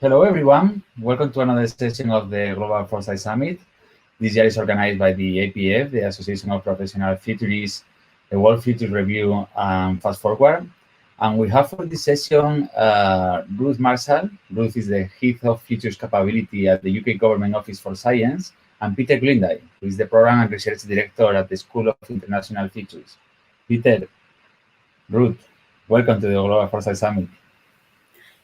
Hello, everyone. Welcome to another session of the Global Foresight Summit. This year is organized by the APF, the Association of Professional Futurists, the World Futures Review, and Fast Forward. And we have for this session Ruth Marshall. Ruth is the Head of Futures Capability at the UK Government Office for Science, and Peter Glenday, who is the Program and Research Director at the School of International Futures. Peter, Ruth, welcome to the Global Foresight Summit.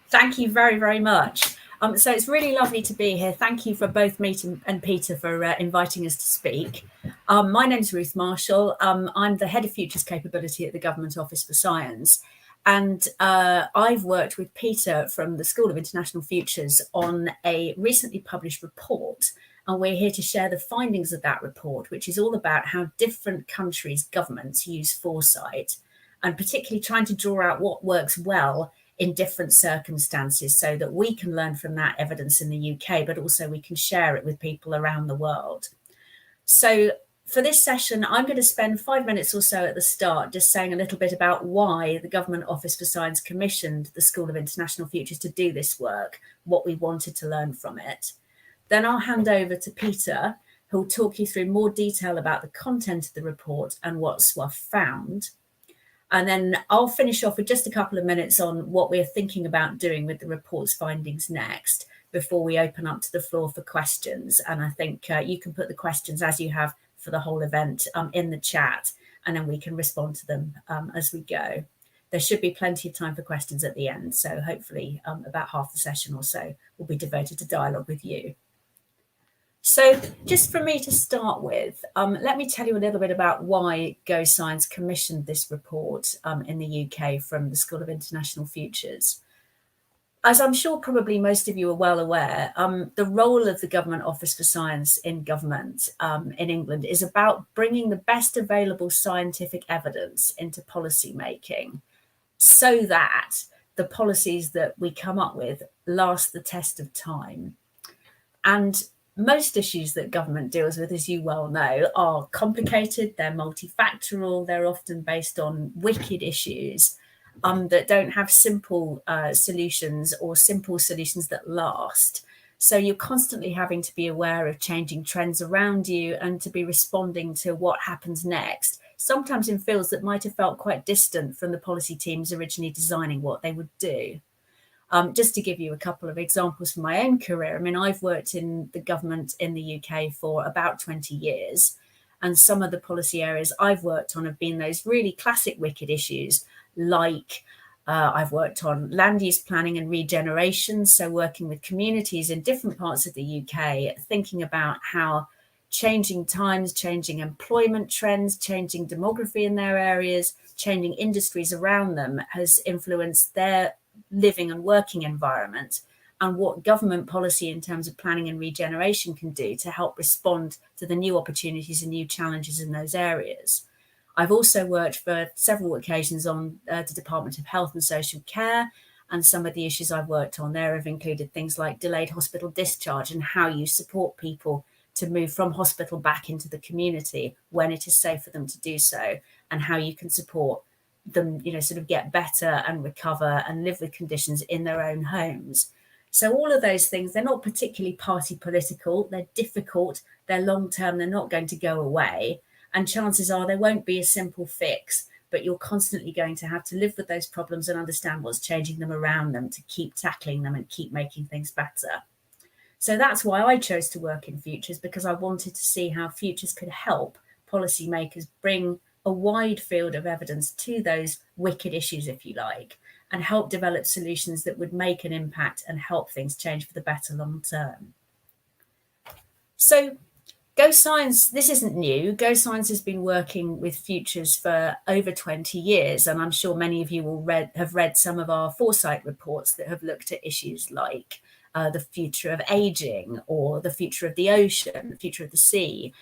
Thank you very, very much. So it's really lovely to be here. Thank you for both me and Peter for inviting us to speak. My name's Ruth Marshall. I'm the Head of Futures Capability at the Government Office for Science. And I've worked with Peter from the School of International Futures on a recently published report. And we're here to share the findings of that report, which is all about how different countries' governments use foresight, and particularly trying to draw out what works well in different circumstances so that we can learn from that evidence in the UK, but also we can share it with people around the world. So for this session, I'm going to spend 5 minutes or so at the start just saying a little bit about why the Government Office for Science commissioned the School of International Futures to do this work, what we wanted to learn from it. Then I'll hand over to Peter, who'll talk you through more detail about the content of the report and what SWAF found. And then I'll finish off with just a couple of minutes on what we're thinking about doing with the report's findings next, before we open up to the floor for questions. And I think you can put the questions as you have for the whole event in the chat, and then we can respond to them as we go. There should be plenty of time for questions at the end. So hopefully about half the session or so will be devoted to dialogue with you. So just for me to start with, let me tell you a little bit about why Go Science commissioned this report in the UK from the School of International Futures. As I'm sure probably most of you are well aware, the role of the Government Office for Science in government in England is about bringing the best available scientific evidence into policy making so that the policies that we come up with last the test of time. And most issues that government deals with, as you well know, are complicated, they're multifactorial, they're often based on wicked issues that don't have simple solutions or simple solutions that last. So you're constantly having to be aware of changing trends around you and to be responding to what happens next, sometimes in fields that might have felt quite distant from the policy teams originally designing what they would do. Just to give you a couple of examples from my own career, I mean, I've worked in the government in the UK for about 20 years, and some of the policy areas I've worked on have been those really classic wicked issues, like I've worked on land use planning and regeneration, so working with communities in different parts of the UK, thinking about how changing times, changing employment trends, changing demography in their areas, changing industries around them has influenced their living and working environment, and what government policy in terms of planning and regeneration can do to help respond to the new opportunities and new challenges in those areas. I've also worked for several occasions on the Department of Health and Social Care, and some of the issues I've worked on there have included things like delayed hospital discharge and how you support people to move from hospital back into the community when it is safe for them to do so, and how you can support them, sort of get better and recover and live with conditions in their own homes. So all of those things, they're not particularly party political, they're difficult, they're long term, they're not going to go away. And chances are there won't be a simple fix, but you're constantly going to have to live with those problems and understand what's changing them around them to keep tackling them and keep making things better. So that's why I chose to work in futures, because I wanted to see how futures could help policymakers bring a wide field of evidence to those wicked issues, if you like, and help develop solutions that would make an impact and help things change for the better long term. So GoScience, this isn't new. GoScience has been working with futures for over 20 years, and I'm sure many of you will have read some of our Foresight reports that have looked at issues like the future of aging, or the future of the ocean, the future of the sea,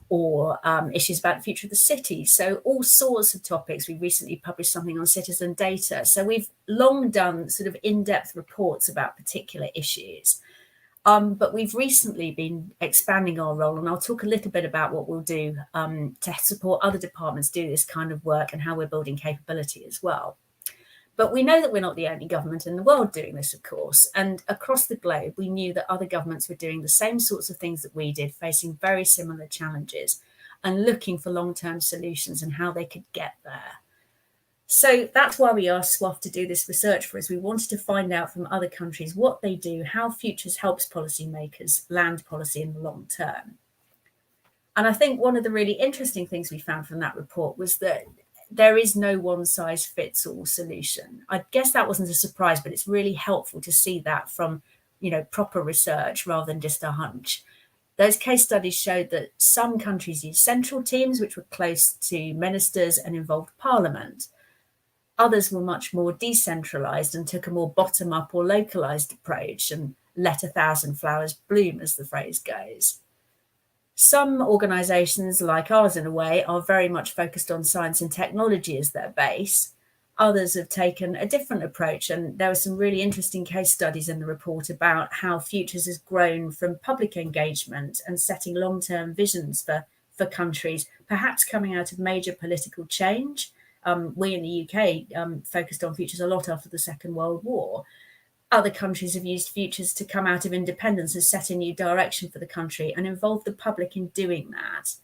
or issues about the future of the city. So all sorts of topics. We recently published something on citizen data. So we've long done sort of in-depth reports about particular issues. But we've recently been expanding our role, and I'll talk a little bit about what we'll do to support other departments do this kind of work and how we're building capability as well. But we know that we're not the only government in the world doing this, of course. And across the globe, we knew that other governments were doing the same sorts of things that we did, facing very similar challenges and looking for long-term solutions and how they could get there. So that's why we asked SWOF to do this research for us. We wanted to find out from other countries what they do, how futures helps policymakers land policy in the long term. And I think one of the really interesting things we found from that report was that there is no one-size-fits-all solution. I guess that wasn't a surprise, but it's really helpful to see that from, proper research rather than just a hunch. Those case studies showed that some countries used central teams, which were close to ministers and involved parliament. Others were much more decentralized and took a more bottom-up or localized approach and let 1,000 flowers bloom, as the phrase goes. Some organizations, like ours in a way, are very much focused on science and technology as their base. Others have taken a different approach, and there were some really interesting case studies in the report about how Futures has grown from public engagement and setting long-term visions for countries, perhaps coming out of major political change. We in the UK focused on Futures a lot after the Second World War. Other countries have used Futures to come out of independence and set a new direction for the country and involve the public in doing that.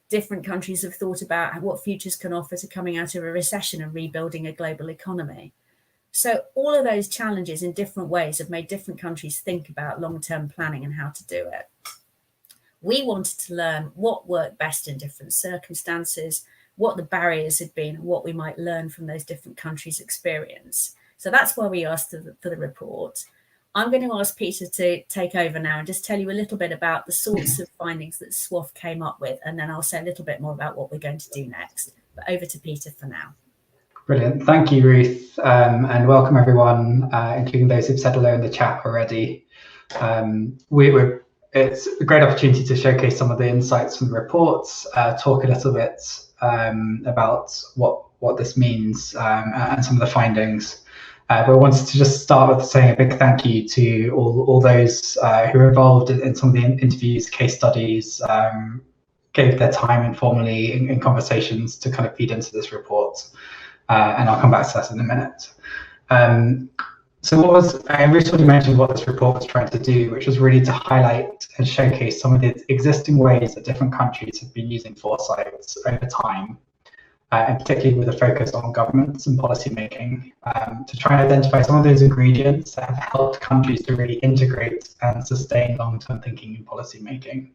Different countries have thought about what Futures can offer to coming out of a recession and rebuilding a global economy. So all of those challenges in different ways have made different countries think about long-term planning and how to do it. We wanted to learn what worked best in different circumstances, what the barriers had been, and what we might learn from those different countries' experience. So that's why we asked for the report. I'm going to ask Peter to take over now and just tell you a little bit about the sorts of findings that SWOF came up with, and then I'll say a little bit more about what we're going to do next. But over to Peter for now. Brilliant. Thank you, Ruth, and welcome everyone, including those who've said hello in the chat already. It's a great opportunity to showcase some of the insights from the reports, talk a little bit about what this means and some of the findings. But I wanted to just start with saying a big thank you to all those who were involved in some of the interviews, case studies, gave their time informally in conversations to kind of feed into this report. And I'll come back to that in a minute. I recently mentioned what this report was trying to do, which was really to highlight and showcase some of the existing ways that different countries have been using foresights over time, and particularly with a focus on governments and policy making, to try and identify some of those ingredients that have helped countries to really integrate and sustain long-term thinking in policy making.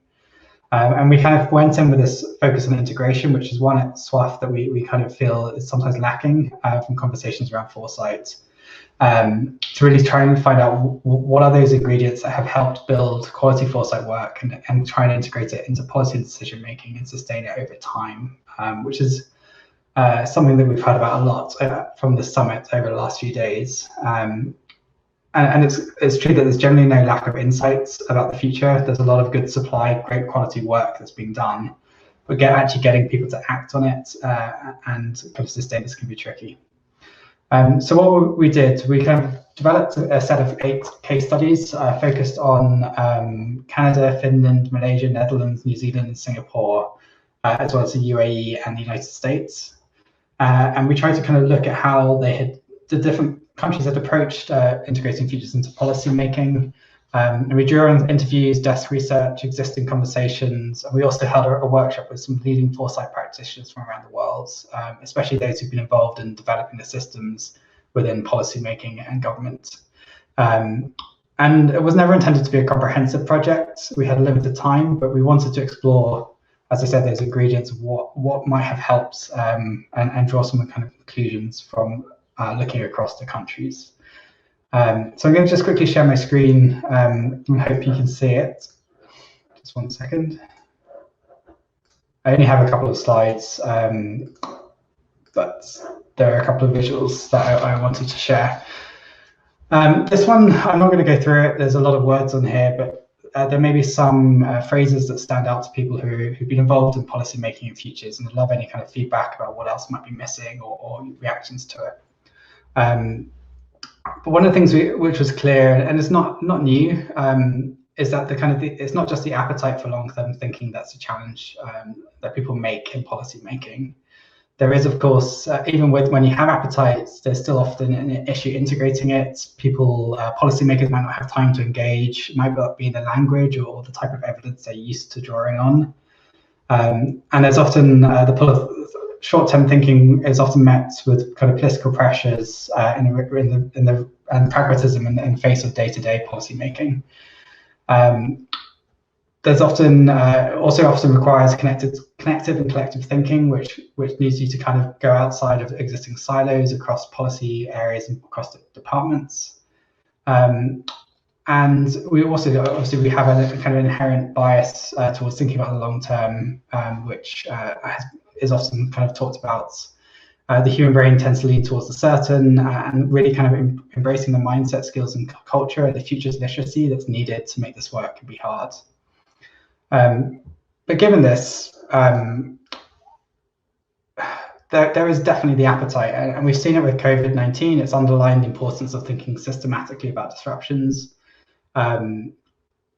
And we kind of went in with this focus on integration, which is one at SWOF that we kind of feel is sometimes lacking from conversations around foresight, to really try and find out what are those ingredients that have helped build quality foresight work and try and integrate it into policy decision making and sustain it over time, which is something that we've heard about a lot from the summit over the last few days. And it's true that there's generally no lack of insights about the future. There's a lot of good supply, great quality work that's being done, but actually getting people to act on it and kind of sustain this can be tricky. So what we did, we kind of developed a set of 8 case studies focused on Canada, Finland, Malaysia, Netherlands, New Zealand, and Singapore, as well as the UAE and the United States. And we tried to kind of look at how the different countries had approached integrating futures into policy making. And we drew on interviews, desk research, existing conversations, and we also held a workshop with some leading foresight practitioners from around the world, especially those who've been involved in developing the systems within policy making and government. And it was never intended to be a comprehensive project. We had limited time, but we wanted to explore, as I said, those ingredients of what might have helped and draw some kind of conclusions from looking across the countries. So I'm going to just quickly share my screen and hope you can see it. Just one second. I only have a couple of slides, but there are a couple of visuals that I wanted to share. This one, I'm not going to go through it. There's a lot of words on here, but there may be some phrases that stand out to people who've been involved in policy making in futures, and I'd love any kind of feedback about what else might be missing or reactions to it. But one of the things which was clear, and it's not new, is that it's not just the appetite for long-term thinking that's a challenge that people make in policy making. There is, of course, even when you have appetites, there's still often an issue integrating it. Policymakers might not have time to engage, might not be in the language or the type of evidence they're used to drawing on. And there's often short-term thinking is often met with kind of political pressures and pragmatism in the face of day-to-day policy making. There's often often requires connective and collective thinking, which needs you to kind of go outside of existing silos across policy areas and across the departments. And we also we have a kind of inherent bias towards thinking about the long term, which is often kind of talked about. The human brain tends to lean towards the certain, and really kind of embracing the mindset, skills, and culture, and the futures literacy that's needed to make this work can be hard. But given this, there is definitely the appetite, and we've seen it with COVID-19. It's underlined the importance of thinking systematically about disruptions, but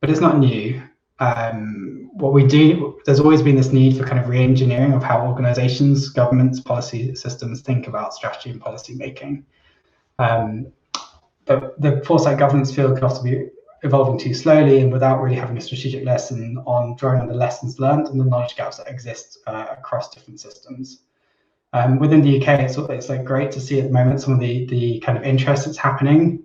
it's not new. What we do, there's always been this need for kind of re-engineering of how organizations, governments, policy systems think about strategy and policy making. But the foresight governance field could often be evolving too slowly and without really having a strategic lesson on drawing on the lessons learned and the knowledge gaps that exist across different systems. Within the UK, it's like great to see at the moment some of the kind of interest that's happening,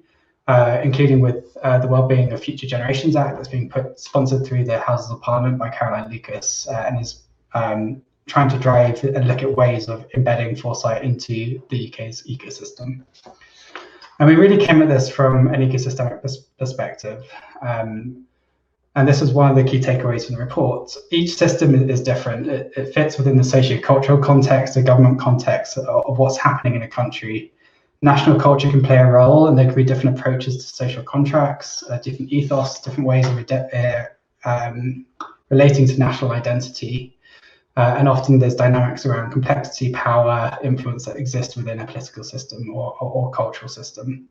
including with the Wellbeing of Future Generations Act that's being sponsored through the Houses of Parliament by Caroline Lucas, and is trying to drive and look at ways of embedding foresight into the UK's ecosystem. And we really came at this from an ecosystemic perspective. And this is one of the key takeaways from the report. Each system is different. It fits within the socio-cultural context, the government context of what's happening in a country. National culture can play a role, and there can be different approaches to social contracts, different ethos, different ways of relating to national identity. And often there's dynamics around complexity, power, influence that exist within a political system or cultural system.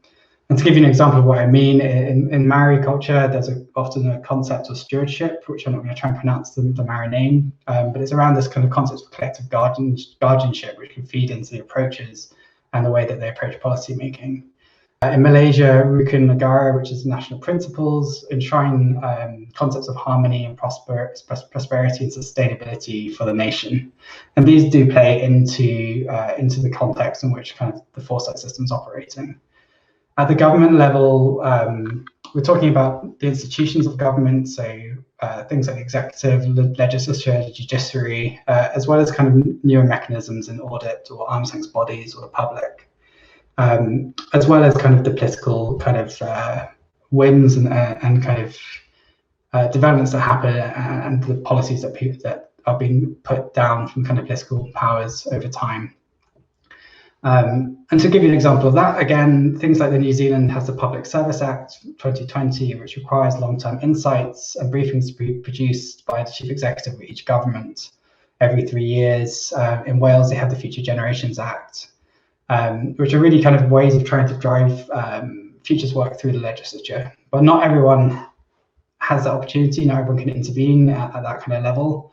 And to give you an example of what I mean, in Maori culture, there's often a concept of stewardship, which I'm not going to try and pronounce the Maori name, but it's around this kind of concept of collective guardianship, which can feed into the approaches and the way that they approach policy making. In Malaysia, Rukun Negara, which is national principles, enshrine concepts of harmony and prosperity and sustainability for the nation. And these do play into the context in which kind of the foresight system is operating. At the government level, we're talking about the institutions of government, so things like executive, legislature, judiciary, as well as kind of newer mechanisms in audit or arm's length bodies or the public. As well as kind of the political kind of whims and kind of developments that happen and the policies that are being put down from kind of political powers over time. And to give you an example of that, again, things like the New Zealand has the Public Service Act 2020, which requires long-term insights and briefings to be produced by the chief executive of each government every 3 years. In Wales, they have the Future Generations Act, which are really kind of ways of trying to drive futures work through the legislature. But not everyone has that opportunity. Not everyone can intervene at that kind of level.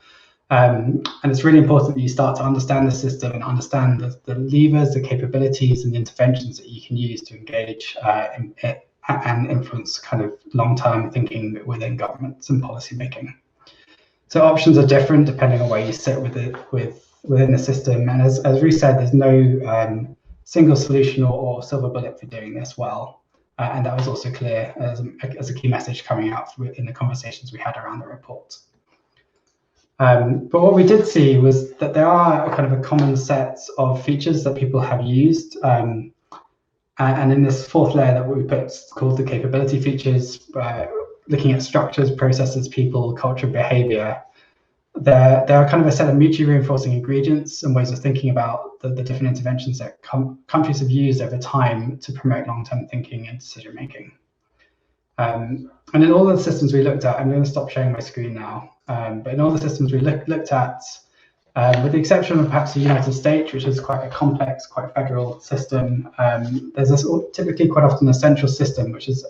And it's really important that you start to understand the system and understand the levers, the capabilities, and the interventions that you can use to engage and influence kind of long-term thinking within governments and policy making. So options are different depending on where you sit within the system. And as Ruth said, there's no single solution or silver bullet for doing this well. And that was also clear as a key message coming out in the conversations we had around the report. But what we did see was that there are kind of a common set of features that people have used. And in this fourth layer that we put called the capability features, looking at structures, processes, people, culture, behavior, there are kind of a set of mutually reinforcing ingredients and ways of thinking about the different interventions that countries have used over time to promote long-term thinking and decision making. And in all the systems we looked at, I'm going to stop sharing my screen now, but in all the systems we looked at, with the exception of perhaps the United States, which is quite a complex, quite federal system, there's typically quite often a central system which is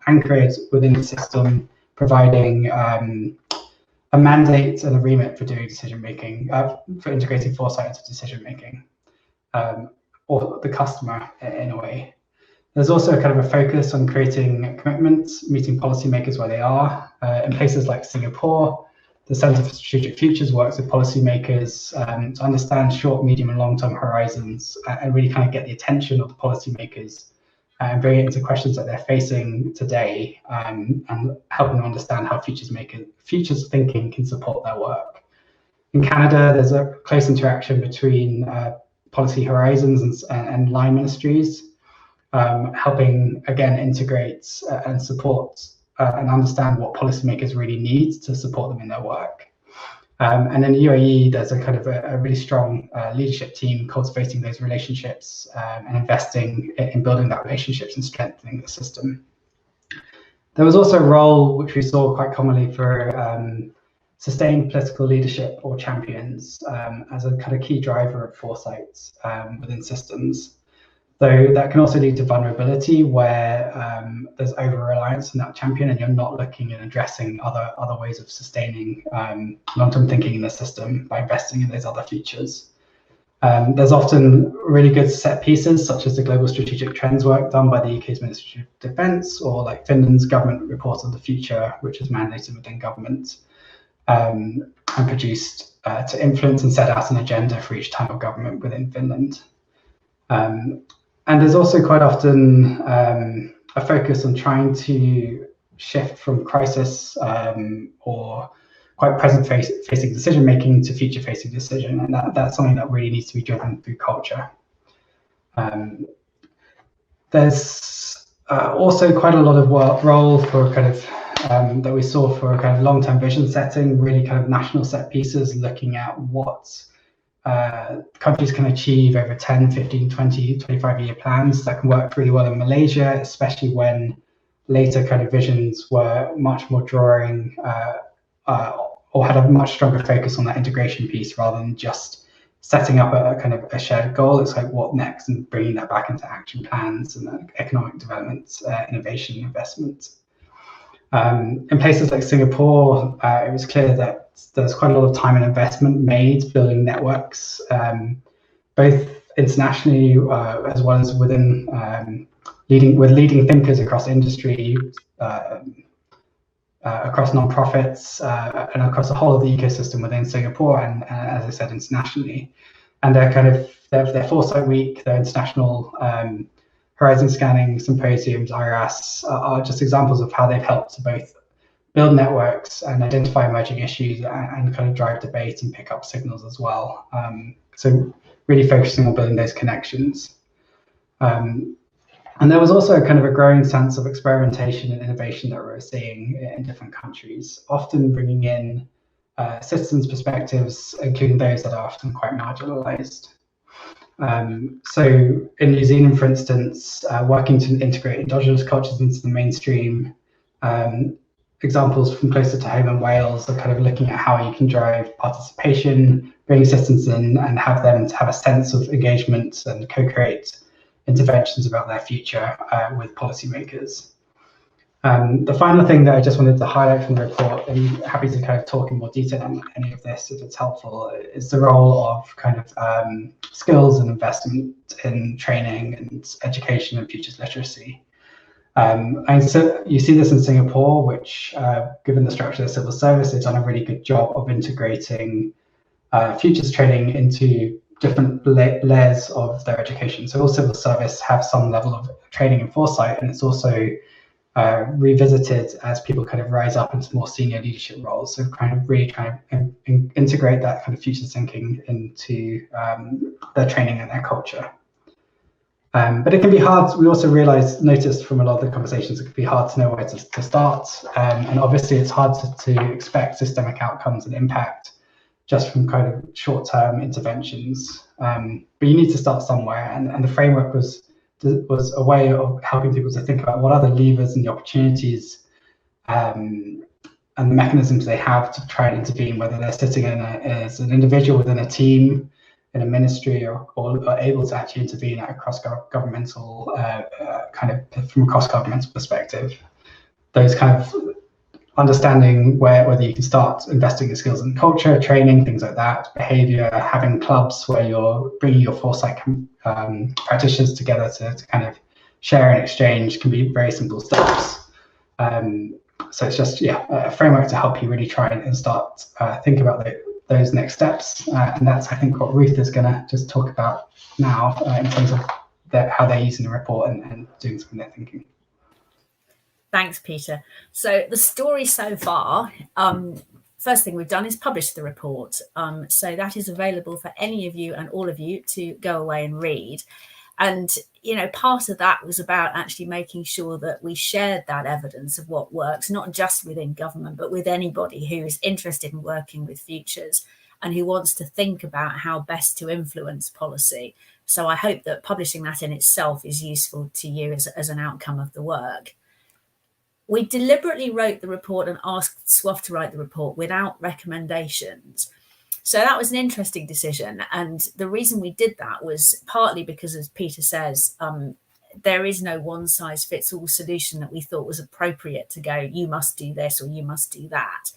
anchored within the system, providing a mandate and a remit for doing decision making, for integrating foresight into decision making, or the customer in a way. There's also kind of a focus on creating commitments, meeting policymakers where they are. In places like Singapore, the Centre for Strategic Futures works with policymakers to understand short, medium, and long-term horizons and really kind of get the attention of the policymakers and bring it into questions that they're facing today, and helping them understand how futures thinking can support their work. In Canada, there's a close interaction between policy horizons and line ministries, helping again integrate and support and understand what policymakers really need to support them in their work. And in the UAE, there's a kind of a really strong leadership team cultivating those relationships and investing in building that relationships and strengthening the system. There was also a role which we saw quite commonly for sustained political leadership or champions as a kind of key driver of foresight within systems. Though that can also lead to vulnerability where there's over-reliance on that champion and you're not looking and addressing other ways of sustaining long-term thinking in the system by investing in those other features. There's often really good set pieces, such as the Global Strategic Trends work done by the UK's Ministry of Defence, or like Finland's Government Report on the Future, which is mandated within government and produced to influence and set out an agenda for each type of government within Finland. And there's also quite often a focus on trying to shift from crisis or quite present-facing decision-making to future-facing decision, and that's something that really needs to be driven through culture. There's also quite a lot of role for kind of that we saw for kind of long-term vision setting, really kind of national set pieces, looking at what countries can achieve over 10, 15, 20, 25-year plans that can work really well in Malaysia, especially when later kind of visions were much more drawing or had a much stronger focus on that integration piece rather than just setting up a kind of a shared goal. It's like what next and bringing that back into action plans and economic development, innovation, investment. In places like Singapore, it was clear that there's quite a lot of time and investment made building networks, both internationally as well as within leading thinkers across industry, across non-profits, and across the whole of the ecosystem within Singapore, and as I said, internationally. And they're kind of their Foresight Week, their international horizon scanning symposiums, IRAS, are just examples of how they've helped to both build networks and identify emerging issues and kind of drive debate and pick up signals as well. So really focusing on building those connections. And there was also kind of a growing sense of experimentation and innovation that we're seeing in different countries, often bringing in citizens' perspectives, including those that are often quite marginalized. So in New Zealand, for instance, working to integrate endogenous cultures into the mainstream, examples from closer to home in Wales are kind of looking at how you can drive participation, bring citizens in and have them to have a sense of engagement and co-create interventions about their future with policymakers. The final thing that I just wanted to highlight from the report, and I'm happy to kind of talk in more detail on any of this if it's helpful, is the role of kind of skills and investment in training and education and futures literacy. And so you see this in Singapore, which, given the structure of the civil service, they've done a really good job of integrating futures training into different layers of their education. So all civil service have some level of training in foresight, and it's also revisited as people kind of rise up into more senior leadership roles. So kind of really trying to integrate that kind of futures thinking into their training and their culture. But it can be hard. We also noticed from a lot of the conversations, it can be hard to know where to start. And obviously it's hard to expect systemic outcomes and impact just from kind of short-term interventions. But you need to start somewhere, and the framework was a way of helping people to think about what are the levers and the opportunities and the mechanisms they have to try and intervene, whether they're sitting as an individual within a team, in a ministry, or are able to actually intervene at a cross-governmental from a cross-governmental perspective. Those kind of understanding whether you can start investing in skills and culture, training, things like that, behavior, having clubs where you're bringing your Foresight practitioners together to kind of share and exchange can be very simple steps. So it's just, a framework to help you really try and start think about those next steps. And that's, I think, what Ruth is going to just talk about now in terms of how they're using the report and doing some of their thinking. Thanks, Peter. So the story so far, first thing we've done is publish the report. So that is available for any of you and all of you to go away and read. And, part of that was about actually making sure that we shared that evidence of what works, not just within government, but with anybody who is interested in working with futures and who wants to think about how best to influence policy. So I hope that publishing that in itself is useful to you as an outcome of the work. We deliberately wrote the report and asked SWOF to write the report without recommendations. So that was an interesting decision. And the reason we did that was partly because, as Peter says, there is no one size fits all solution that we thought was appropriate to go, you must do this or you must do that.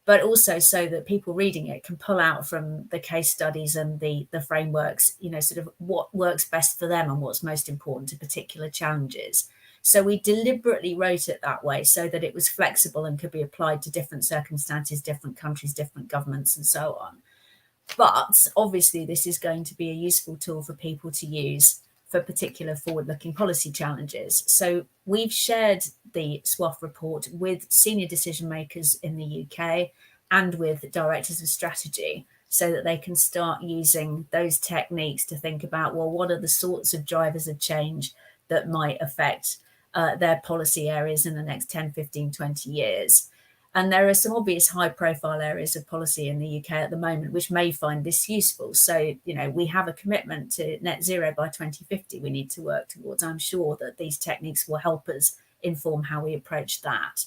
But also so that people reading it can pull out from the case studies and the frameworks, sort of what works best for them and what's most important to particular challenges. So we deliberately wrote it that way so that it was flexible and could be applied to different circumstances, different countries, different governments, and so on. But obviously, this is going to be a useful tool for people to use for particular forward-looking policy challenges. So we've shared the SWOF report with senior decision makers in the UK and with directors of strategy so that they can start using those techniques to think about, well, what are the sorts of drivers of change that might affect their policy areas in the next 10, 15, 20 years. And there are some obvious high profile areas of policy in the UK at the moment, which may find this useful. So, we have a commitment to net zero by 2050 we need to work towards. I'm sure that these techniques will help us inform how we approach that.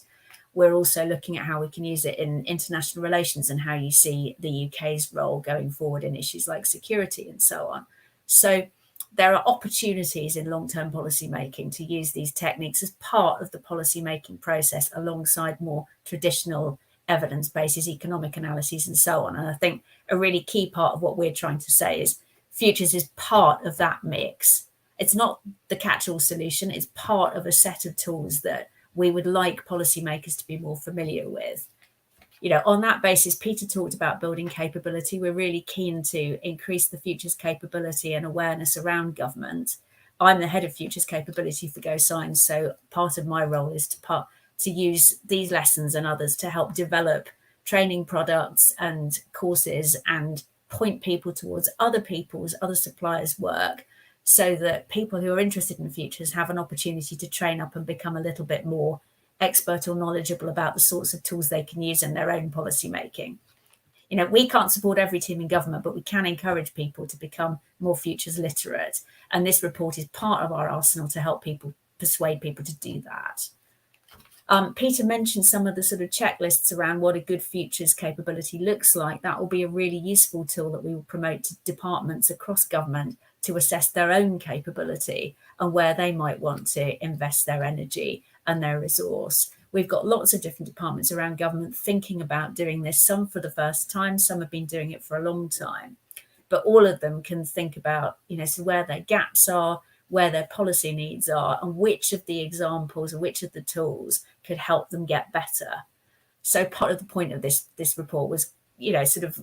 We're also looking at how we can use it in international relations and how you see the UK's role going forward in issues like security and so on. So there are opportunities in long-term policy making to use these techniques as part of the policy making process alongside more traditional evidence bases, economic analyses, and so on. And I think a really key part of what we're trying to say is futures is part of that mix. It's not the catch-all solution. It's part of a set of tools that we would like policymakers to be more familiar with. On that basis, Peter talked about building capability. We're really keen to increase the futures capability and awareness around government. I'm the head of futures capability for Go Science, so part of my role is to use these lessons and others to help develop training products and courses and point people towards other suppliers' work so that people who are interested in futures have an opportunity to train up and become a little bit more expert or knowledgeable about the sorts of tools they can use in their own policy making. We can't support every team in government, but we can encourage people to become more futures literate. And this report is part of our arsenal to help persuade people to do that. Peter mentioned some of the sort of checklists around what a good futures capability looks like. That will be a really useful tool that we will promote to departments across government to assess their own capability and where they might want to invest their energy and their resource. We've got lots of different departments around government thinking about doing this, some for the first time, some have been doing it for a long time. But all of them can think about, so where their gaps are, where their policy needs are, and which of the examples or which of the tools could help them get better. So part of the point of this report was, sort of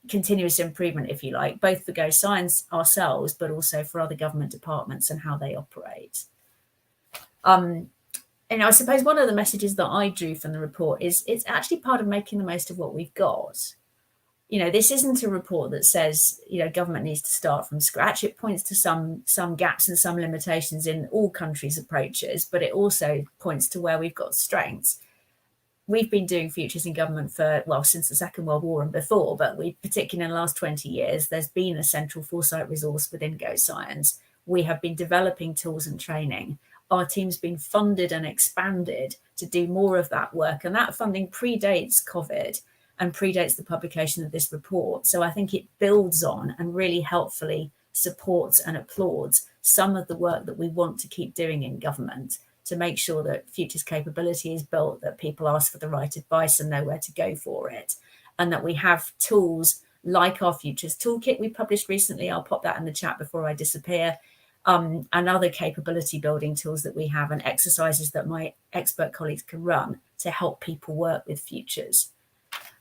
continuous improvement, if you like, both for Go Science ourselves, but also for other government departments and how they operate. And I suppose one of the messages that I drew from the report is it's actually part of making the most of what we've got. This isn't a report that says, government needs to start from scratch. It points to some gaps and some limitations in all countries' approaches, but it also points to where we've got strengths. we've been doing futures in government for, well, since the Second World War and before, but we, particularly in the last 20 years, there's been a central foresight resource within Go Science. We have been developing tools and training. Our team's been funded and expanded to do more of that work. And that funding predates COVID and predates the publication of this report. So I think it builds on and really helpfully supports and applauds some of the work that we want to keep doing in government to make sure that futures capability is built, that people ask for the right advice and know where to go for it, and that we have tools like our futures toolkit we published recently. I'll pop that in the chat before I disappear. And other capability building tools that we have, and exercises that my expert colleagues can run to help people work with futures.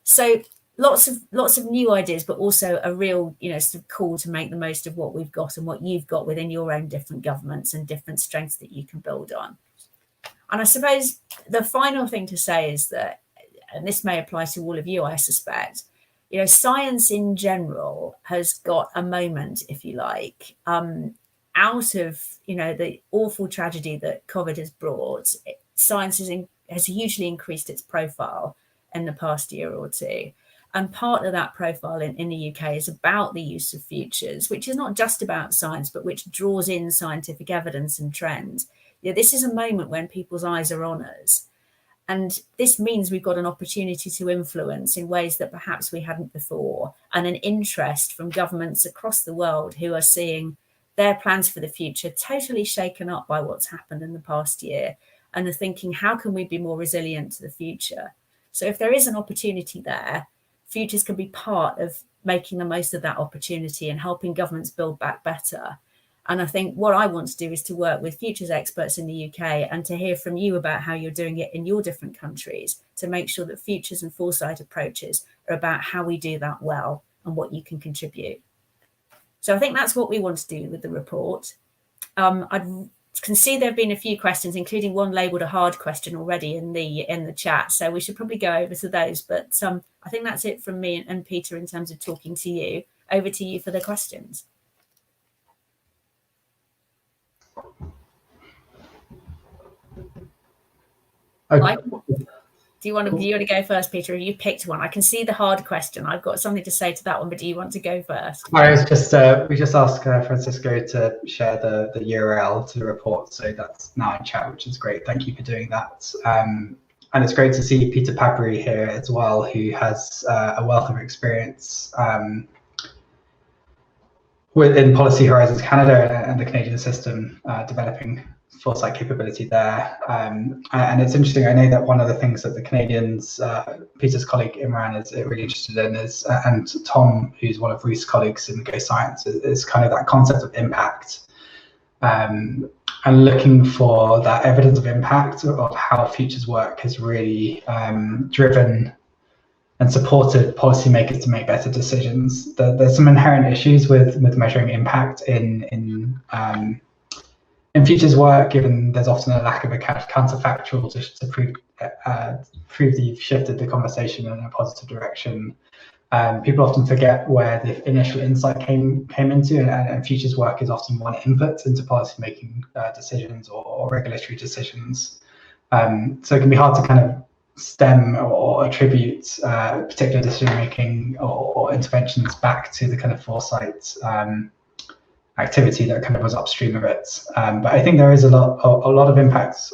So lots of new ideas, but also a real, sort of call to make the most of what we've got and what you've got within your own different governments and different strengths that you can build on. And I suppose the final thing to say is that, and this may apply to all of you, I suspect, science in general has got a moment, if you like, out of the awful tragedy that COVID has brought. Science has hugely increased its profile in the past year or two. And part of that profile in the UK is about the use of futures, which is not just about science, but which draws in scientific evidence and trends. This is a moment when people's eyes are on us. And this means we've got an opportunity to influence in ways that perhaps we hadn't before, and an interest from governments across the world who are seeing their plans for the future totally shaken up by what's happened in the past year, and are thinking, how can we be more resilient to the future? So if there is an opportunity there, futures can be part of making the most of that opportunity and helping governments build back better. And I think what I want to do is to work with futures experts in the UK and to hear from you about how you're doing it in your different countries, to make sure that futures and foresight approaches are about how we do that well and what you can contribute. So I think that's what we want to do with the report. I can see there have been a few questions, including one labelled a hard question already in the chat. So we should probably go over to those. But I think that's it from me and Peter in terms of talking to you. Over to you for the questions. Okay. Do you want to go first, Peter? You picked one. I can see the hard question. I've got something to say to that one, but do you want to go first? I was just we just asked Francisco to share the URL to the report, so that's now in chat, which is great. Thank you for doing that. And it's great to see Peter Pabry here as well, who has a wealth of experience within Policy Horizons Canada and the Canadian system, developing foresight capability there. And it's interesting, I know that one of the things that the Canadians, Peter's colleague Imran is really interested in is, and Tom, who's one of Ruth's colleagues in Go Science, is kind of that concept of impact, and looking for that evidence of impact of how futures work has really driven and supported policymakers to make better decisions. There's some inherent issues with measuring impact in futures work, given there's often a lack of a kind of counterfactual to prove that you've shifted the conversation in a positive direction. People often forget where the initial insight came into, and futures work is often one input into policymaking decisions or regulatory decisions. So it can be hard to kind of stem or attribute particular decision making or interventions back to the kind of foresight activity that kind of was upstream of it. But I think there is a lot of impacts,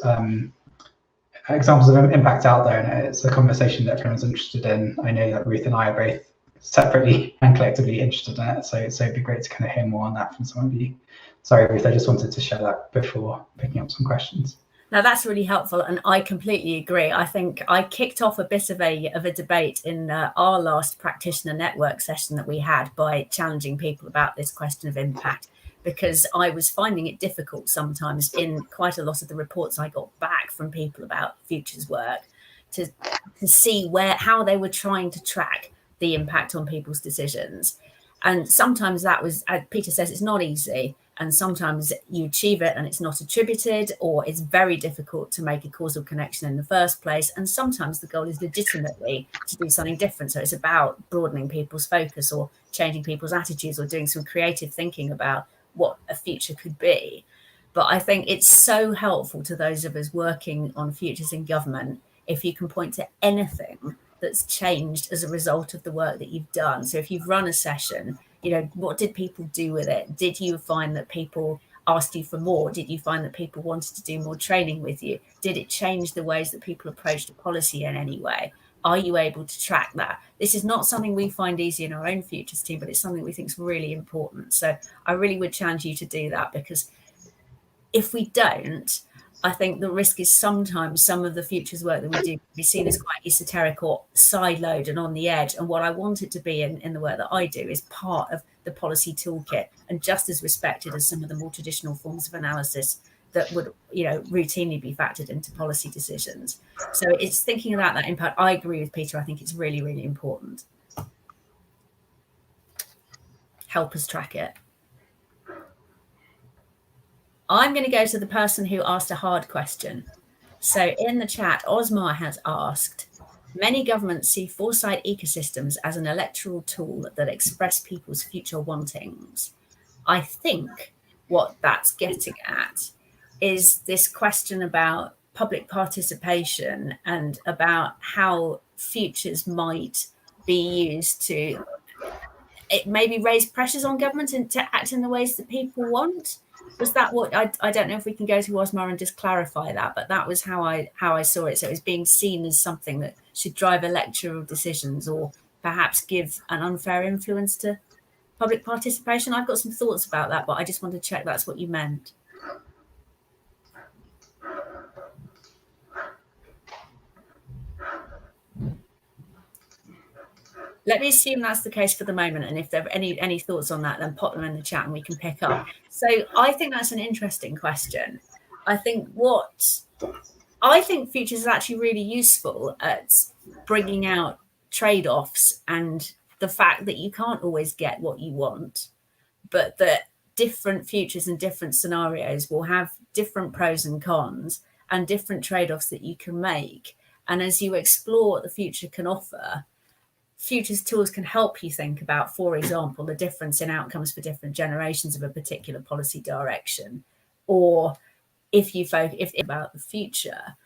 examples of impact out there, and it's a conversation that everyone's interested in. I know that Ruth and I are both separately and collectively interested in it, so it'd be great to kind of hear more on that from some of you. Sorry, Ruth, I just wanted to share that before picking up some questions. Now that's really helpful, and I completely agree. I think I kicked off a bit of a debate in our last practitioner network session that we had by challenging people about this question of impact, because I was finding it difficult sometimes in quite a lot of the reports I got back from people about futures work to see how they were trying to track the impact on people's decisions. And sometimes that was, as Peter says, it's not easy. And sometimes you achieve it and it's not attributed, or it's very difficult to make a causal connection in the first place. And sometimes the goal is legitimately to do something different. So it's about broadening people's focus or changing people's attitudes or doing some creative thinking about what a future could be. But I think it's so helpful to those of us working on futures in government if you can point to anything that's changed as a result of the work that you've done. So if you've run a session, you know, what did people do with it? Did you find that people asked you for more? Did you find that people wanted to do more training with you? Did it change the ways that people approached a policy in any way? Are you able to track that? This is not something we find easy in our own futures team, but it's something we think is really important. So I really would challenge you to do that, because if we don't, I think the risk is sometimes some of the futures work that we do can be seen as quite esoteric or sideload and on the edge. And what I want it to be in the work that I do is part of the policy toolkit and just as respected as some of the more traditional forms of analysis that would, you know, routinely be factored into policy decisions. So it's thinking about that impact. I agree with Peter. I think it's really, really important. Help us track it. I'm going to go to the person who asked a hard question. So in the chat, Osmar has asked, many governments see foresight ecosystems as an electoral tool that express people's future wantings. I think what that's getting at is this question about public participation and about how futures might be used to maybe raise pressures on government and to act in the ways that people want. Was that what I don't know if we can go to Osmar and just clarify that, but that was how I saw it. So it was being seen as something that should drive electoral decisions or perhaps give an unfair influence to public participation. I've got some thoughts about that, but I just want to check that's what you meant. Let me assume that's the case for the moment. And if there are any thoughts on that, then pop them in the chat and we can pick up. So I think that's an interesting question. I think futures is actually really useful at bringing out trade-offs and the fact that you can't always get what you want, but that different futures and different scenarios will have different pros and cons and different trade-offs that you can make. And as you explore what the future can offer, futures tools can help you think about, for example, the difference in outcomes for different generations of a particular policy direction. Or if about the future,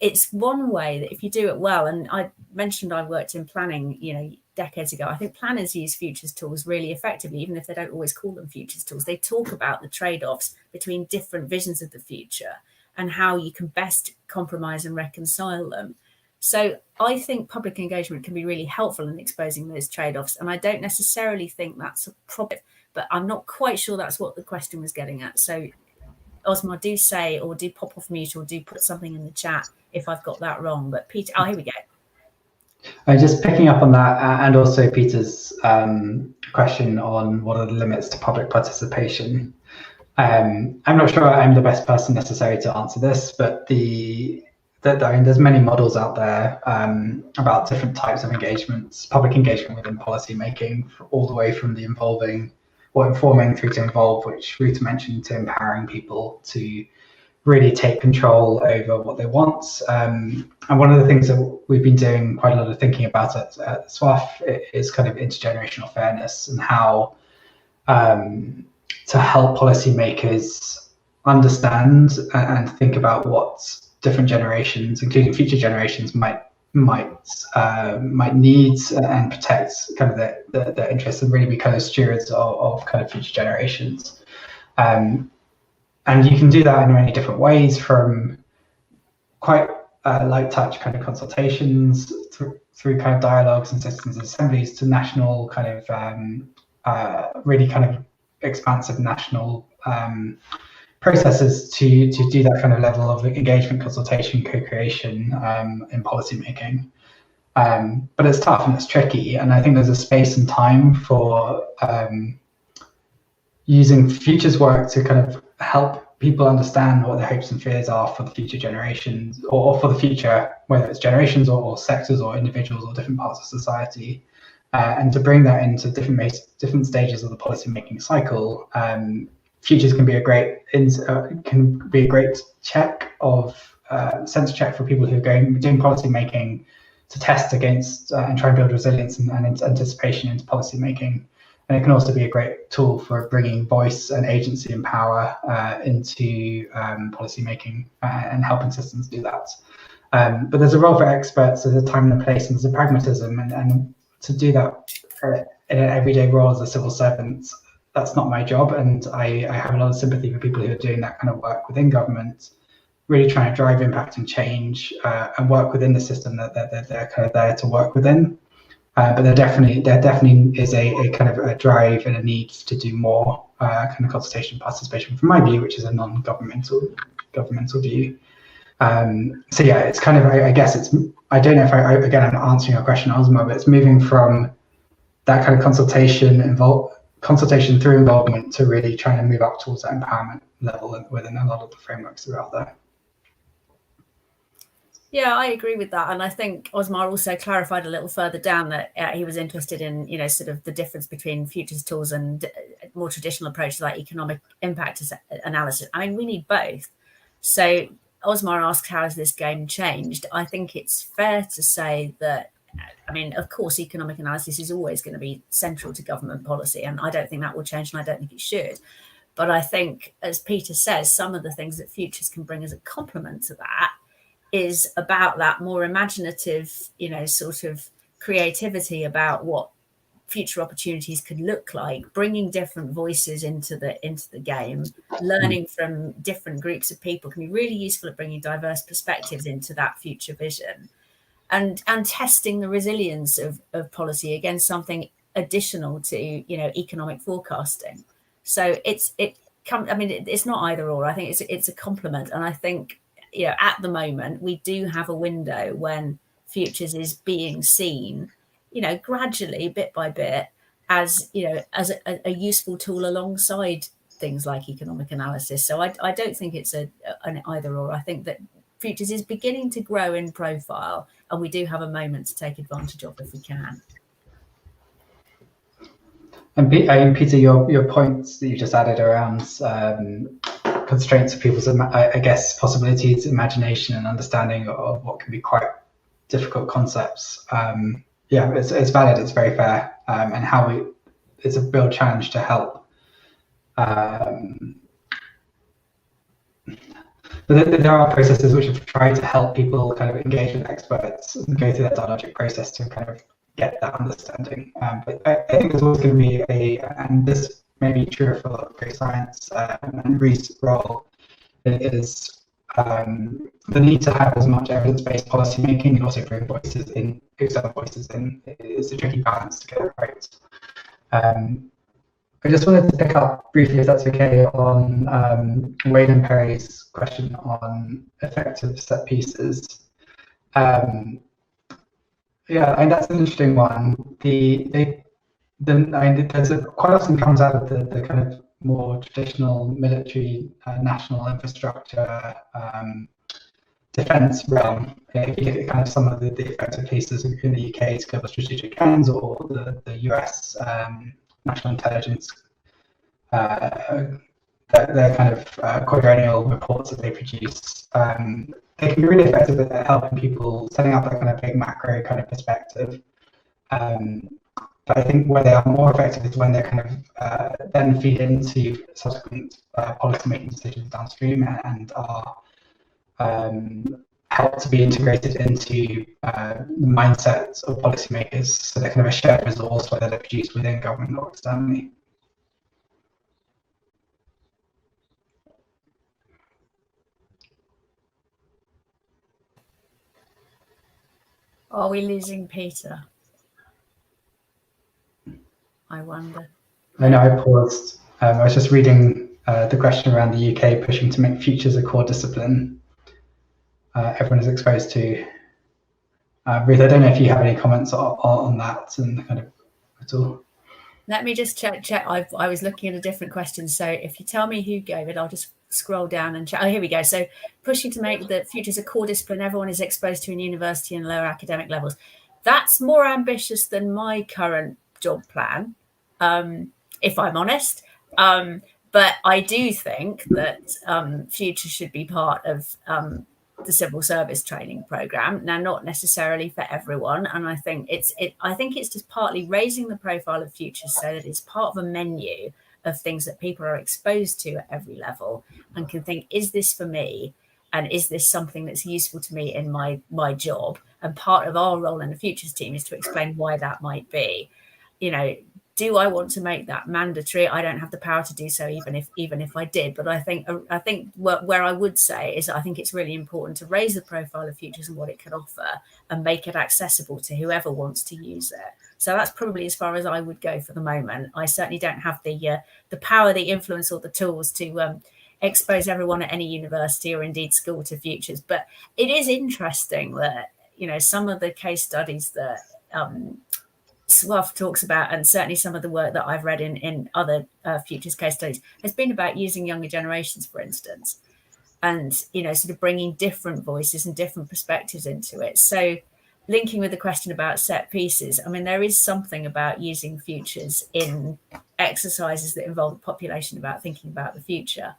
it's one way that if you do it well, and I mentioned I worked in planning, you know, decades ago, I think planners use futures tools really effectively, even if they don't always call them futures tools. They talk about the trade-offs between different visions of the future and how you can best compromise and reconcile them. So I think public engagement can be really helpful in exposing those trade-offs. And I don't necessarily think that's a problem, but I'm not quite sure that's what the question was getting at. So Osmar, do say, or do pop off mute, or do put something in the chat if I've got that wrong. But Peter, here we go. Just picking up on that, and also Peter's question on what are the limits to public participation. I'm not sure I'm the best person necessary to answer this, but there's many models out there about different types of engagements, public engagement within policy making, all the way from the informing through to involve, which Ruth mentioned, to empowering people to really take control over what they want. And one of the things that we've been doing quite a lot of thinking about at SWAF is kind of intergenerational fairness and how to help policymakers understand and think about what different generations, including future generations, might need and protect kind of their interests and really be kind of stewards of kind of future generations. And you can do that in many different ways, from quite light touch kind of consultations through kind of dialogues and citizens assemblies to national kind of really kind of expansive national processes to do that kind of level of engagement, consultation, co-creation in policy making. But it's tough and it's tricky, and I think there's a space and time for using futures work to kind of help people understand what their hopes and fears are for the future generations, or for the future, whether it's generations or sectors or individuals or different parts of society, and to bring that into different stages of the policy making cycle. Futures can be a great check of sense check for people who are doing policy making, to test against and try and build resilience and anticipation into policy making. And it can also be a great tool for bringing voice and agency and power into policy making and helping systems do that. But there's a role for experts, there's a time and a place, and there's a pragmatism, and to do that in an everyday role as a civil servant, that's not my job, and I have a lot of sympathy for people who are doing that kind of work within government, really trying to drive impact and change and work within the system that they're kind of there to work within. But there definitely is a kind of a drive and a need to do more kind of consultation participation from my view, which is a non-governmental view. So yeah, it's kind of, I guess it's, I don't know if again, I'm not answering your question, Osmo, but it's moving from that kind of consultation through involvement to really trying to move up towards that empowerment level within a lot of the frameworks that are out there. Yeah, I agree with that. And I think Osmar also clarified a little further down that he was interested in, you know, sort of the difference between futures tools and more traditional approaches like economic impact analysis. I mean, we need both. So Osmar asks, how has this game changed? I think it's fair to say that, I mean, of course, economic analysis is always going to be central to government policy, and I don't think that will change, and I don't think it should. But I think, as Peter says, some of the things that futures can bring as a complement to that is about that more imaginative, you know, sort of creativity about what future opportunities could look like, bringing different voices into the game, learning from different groups of people can be really useful at bringing diverse perspectives into that future vision, and testing the resilience of policy against something additional to, you know, economic forecasting. So it's not either or. I think it's a complement, and I think, you know, at the moment we do have a window when futures is being seen, you know, gradually, bit by bit, as, you know, as a useful tool alongside things like economic analysis. So I don't think it's an either or. I think that futures is beginning to grow in profile, and we do have a moment to take advantage of if we can. And Peter, your points that you just added around constraints of people's, I guess, possibilities, imagination, and understanding of what can be quite difficult concepts. Yeah, it's valid. It's very fair, and how it's a real challenge to help. But there are processes which have tried to help people kind of engage with experts and go through that dialogic process to kind of get that understanding. But I think there's always going to be and this may be true for great science and Ruth's role, is the need to have as much evidence-based policy making and also bring voices in, external voices in. It's a tricky balance to get it right. I just wanted to pick up briefly, if that's okay, on Wade and Perry's question on effective set pieces. Yeah, and that's an interesting one. There's quite often comes out of the kind of more traditional military national infrastructure defence realm. If you look at kind of some of the effective pieces in the UK's global strategic plans or the US national intelligence, their kind of quadrennial reports that they produce, they can be really effective at helping people setting up that kind of big macro kind of perspective. But I think where they are more effective is when they kind of then feed into subsequent policy-making decisions downstream and are helped to be integrated into the mindsets of policymakers, so they're kind of a shared resource, whether they're produced within government or externally. Are we losing Peter? I wonder. I know I paused. I was just reading the question around the UK pushing to make futures a core discipline. Everyone is exposed to. Ruth, I don't know if you have any comments on that and kind of at all. Let me just check. I was looking at a different question. So if you tell me who gave it, I'll just scroll down and check. Oh, here we go. So pushing to make the futures a core discipline everyone is exposed to in university and lower academic levels. That's more ambitious than my current job plan, if I'm honest. But I do think that futures should be part of the civil service training program. Now, not necessarily for everyone, and I think it's just partly raising the profile of futures so that it's part of a menu of things that people are exposed to at every level and can think, is this for me? And is this something that's useful to me in my job? And part of our role in the futures team is to explain why that might be. Do I want to make that mandatory? I don't have the power to do so, even if I did. But I think where I would say is I think it's really important to raise the profile of futures and what it can offer, and make it accessible to whoever wants to use it. So that's probably as far as I would go for the moment. I certainly don't have the power, the influence, or the tools to expose everyone at any university or indeed school to futures. But it is interesting that some of the case studies that SWAF talks about, and certainly some of the work that I've read in other futures case studies, has been about using younger generations, for instance, and sort of bringing different voices and different perspectives into it. So linking with the question about set pieces, I mean, there is something about using futures in exercises that involve the population about thinking about the future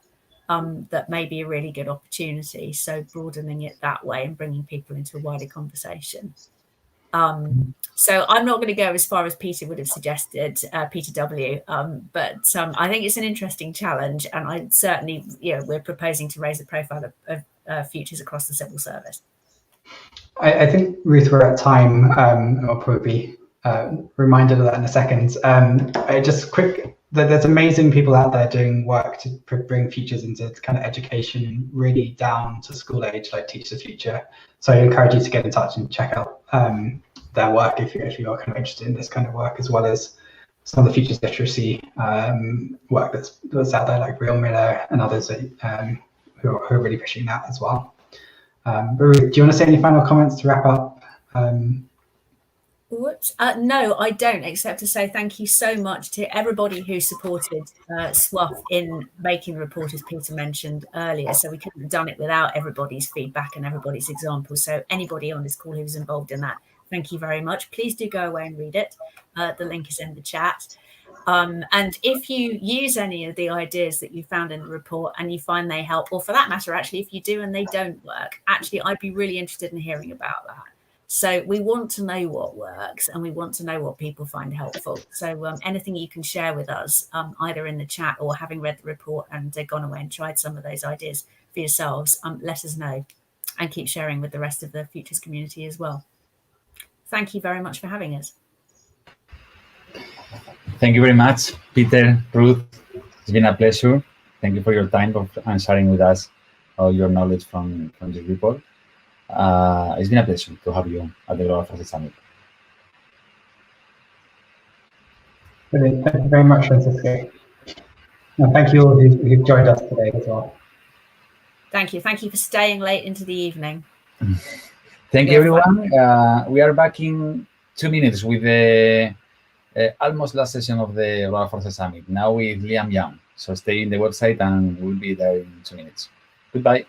that may be a really good opportunity. So broadening it that way and bringing people into a wider conversation. So I'm not going to go as far as Peter would have suggested, Peter W. But I think it's an interesting challenge, and I certainly, we're proposing to raise the profile of futures across the civil service. I think, Ruth, we're at time. I'll probably be reminded of that in a second. There's amazing people out there doing work to bring futures into kind of education, really down to school age, like Teach the Future. So I encourage you to get in touch and check out their work if you are kind of interested in this kind of work, as well as some of the futures literacy work that's out there, like Real Miller and others who are really pushing that as well. But Ruth, do you want to say any final comments to wrap up? No, I don't, except to say thank you so much to everybody who supported SWAF in making the report, as Peter mentioned earlier. So we couldn't have done it without everybody's feedback and everybody's examples. So anybody on this call who was involved in that, thank you very much. Please do go away and read it. The link is in the chat. And if you use any of the ideas that you found in the report and you find they help, or for that matter, actually, if you do and they don't work, actually, I'd be really interested in hearing about that. So we want to know what works, and we want to know what people find helpful. So anything you can share with us, either in the chat or having read the report and gone away and tried some of those ideas for yourselves, let us know, and keep sharing with the rest of the futures community as well. Thank you very much for having us. Thank you very much, Peter, Ruth. It's been a pleasure. Thank you for your time and sharing with us all your knowledge from this report. It's been a pleasure to have you at the Global Foresight Summit. Brilliant. Thank you very much, Francisco. And thank you all who've joined us today as well. Thank you. Thank you for staying late into the evening. Thank you, everyone. We are back in 2 minutes with the almost last session of the Global Foresight Summit, now with Liam Young. So stay in the website and we'll be there in 2 minutes. Goodbye.